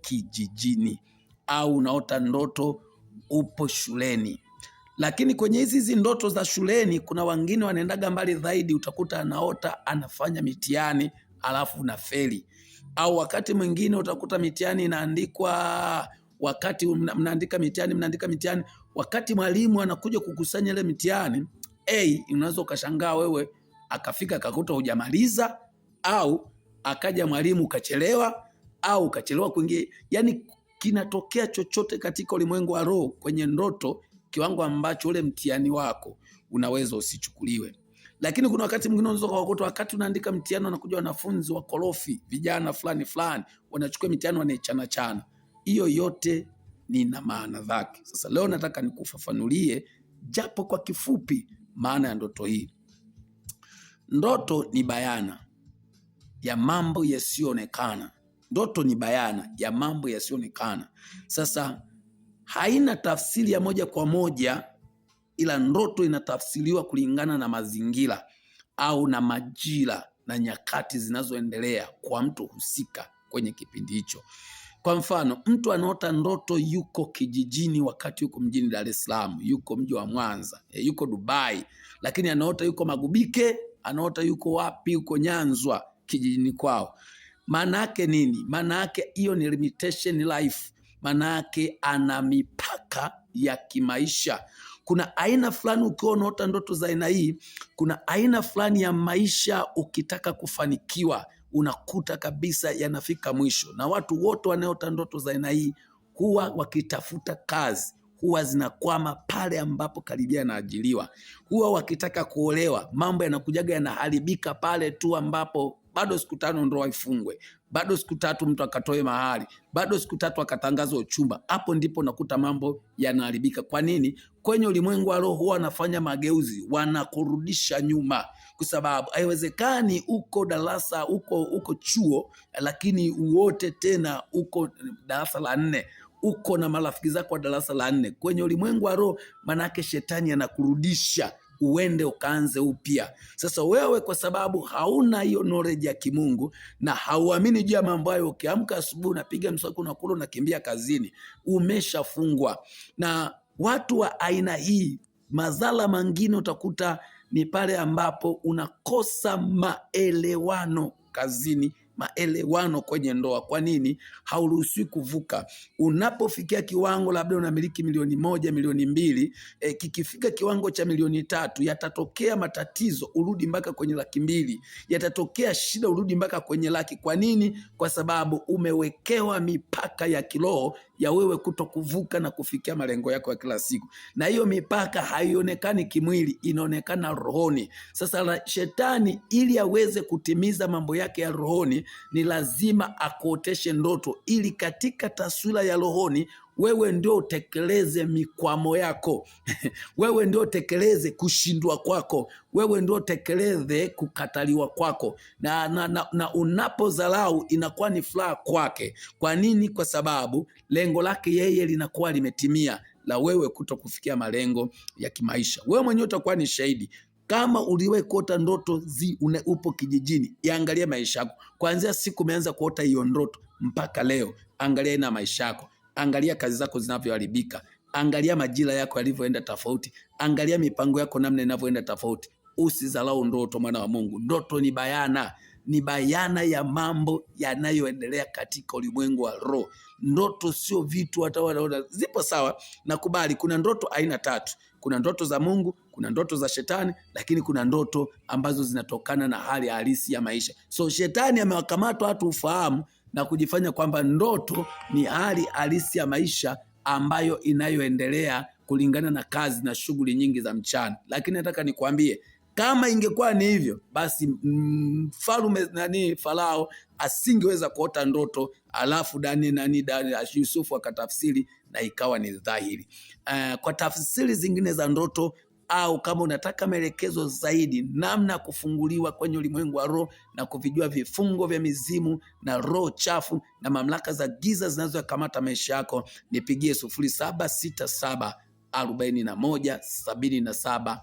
kijijini, au unaota ndoto upo shuleni. Lakini kwenye hizi ndoto za shuleni, kuna wengine wanaendaga mbali zaidi, utakuta anaota anafanya mitihani alafu unafeli. Au wakati mwingine utakuta mitihani inaandikwa, wakati mnaandika mitihani, wakati mwalimu anakuja kukusanya ile mitihani, unaweza ukashangaa wewe akafika akakuta hujamaliza, au akaja mwalimu ukachelewa, au ukachelewa kuingia. Yani kinatokea chochote katika ulimwengu wa roho kwenye ndoto, kiwango ambacho ule mtihani wako unaweza usichukuliwe. Lakini kuna wakati mwingine unaweza kukuta wakati unaandika mtihani wanakuja wanafunzi wakorofi, vijana fulani wanachukua mtihani wanaichana chana. Hiyo yote ni na maana zake. Sasa leo nataka nikufafanulie japo kwa kifupi maana ya ndoto hii. Ndoto ni bayana ya mambo yasiyoonekana. Ndoto ni bayana ya mambo yasiyoonekana. Sasa haina tafsiri ya moja kwa moja, ila ndoto inatafsiriwa kulingana na mazingira au na majira na nyakati zinazoendelea kwa mtu husika kwenye kipindi hicho. Kwa mfano, mtu anaota ndoto yuko kijijini wakati yuko mjini Dar es Salaam, yuko mji wa Mwanza, yuko Dubai, lakini anaota yuko Magubike, anaota yuko wapi, yuko Nyanzwa kijijini kwao. Maana yake nini? Maana yake hiyo ni limitation life. Maana yake ana mipaka ya kimaisha. Kuna aina fulani ukiwa unaota ndoto za aina hii, kuna aina fulani ya maisha ukitaka kufanikiwa unakuta kabisa yanafika mwisho. Na watu wote wanaota ndoto za aina hii huwa wakitafuta kazi huwa zinakwama pale ambapo karibia anaajiriwa. Huwa wakitaka kuolewa mambo yanakujaga yanaharibika pale tu ambapo bado siku 5 ndoa ifungwe, bado siku 3 mtu akatoe mahali, bado siku 3 akatangaza uchumba. Hapo ndipo nakuta mambo yanaharibika. Kwa nini? Kwenye ulimwengu wa roho huwa wanafanya mageuzi, wanakurudisha nyuma, kwa sababu haiwezekani uko darasa uko chuo lakini uote tena uko darasa la 4, uko na marafiki zako wa darasa la 4. Kwenye ulimwengu wa roho manake shetani anakurudisha uende ukaanze upya. Sasa wewe kwa sababu hauna hiyo knowledge ya kimungu na hauamini juu ya mambo hayo, ukiamka asubuhi unapiga mswaki unakula unakimbia kazini, umeshafungwa. Na watu wa aina hii, madhara mengine utakuta ni pale ambapo unakosa maelewano kazini, maelewano kwenye ndoa. Kwa nini? Hauruhusiwi kuvuka. Unapofikia kiwango labda unamiliki 1,000,000, 2,000,000, kikifika kiwango cha 3,000,000 yatatokea matatizo urudi mpaka kwenye 200,000, yatatokea shida urudi mpaka kwenye 100,000. Kwa nini? Kwa sababu umewekewa mipaka ya kiroho ya wewe kuto kuvuka na kufikia malengo yako ya kila siku. Na hiyo mipaka haionekani kimwili, inaonekana rohoni. Sasa shetani ili aweze kutimiza mambo yake ya rohoni ni lazima akuoteshe ndoto, ili katika taswira ya rohoni wewe ndio utekeleze mikwamo yako wewe ndio utekeleze kushindwa kwako, wewe ndio utekeleze kukataliwa kwako, na unapodharau inakuwa ni furaha kwake. Kwa nini? Kwa sababu lengo lake yeye linakuwa limetimia, la wewe kuto kufikia malengo ya kimaisha. Wewe mwenyewe utakuwa ni shahidi. Kama uliwahi kuota ndoto upo kijijini, iangalie maisha yako. Kuanzia siku umeanza kuota hiyo ndoto mpaka leo, angalia na maisha yako. Angalia kazi zako zinavyoharibika. Angalia majira yako yalivyoenda tofauti. Angalia mipango yako namna inavyoenda tofauti. Usidharau ndoto, mwana wa Mungu. Ndoto ni bayana. Ni bayana ya mambo yanayoendelea katika ulimwengu wa roho. Ndoto sio vitu hata zipo sawa. Nakubali kuna ndoto aina 3. Kuna ndoto za Mungu, kuna ndoto za shetani, lakini kuna ndoto ambazo zinatokana na hali halisi ya maisha. So shetani amewakamata watu ufahamu na kujifanya kwamba ndoto ni hali halisi ya maisha ambayo inayoendelea kulingana na kazi na shughuli nyingi za mchana. Lakini nataka nikwambie, kama ingekuwa ni hivyo, basi mfalme Farao asingeweza kuota ndoto alafu Yusufu akatafsiri na ikawa ni dhahiri. Kwa tafsiri zingine za ndoto, au kama unataka maelekezo zaidi namna kufunguliwa kwenye ulimwengu wa roho na kuvijua vifungo vya mizimu na roho chafu na mamlaka za giza zinazokamata maisha yako, nipigie 0767417770.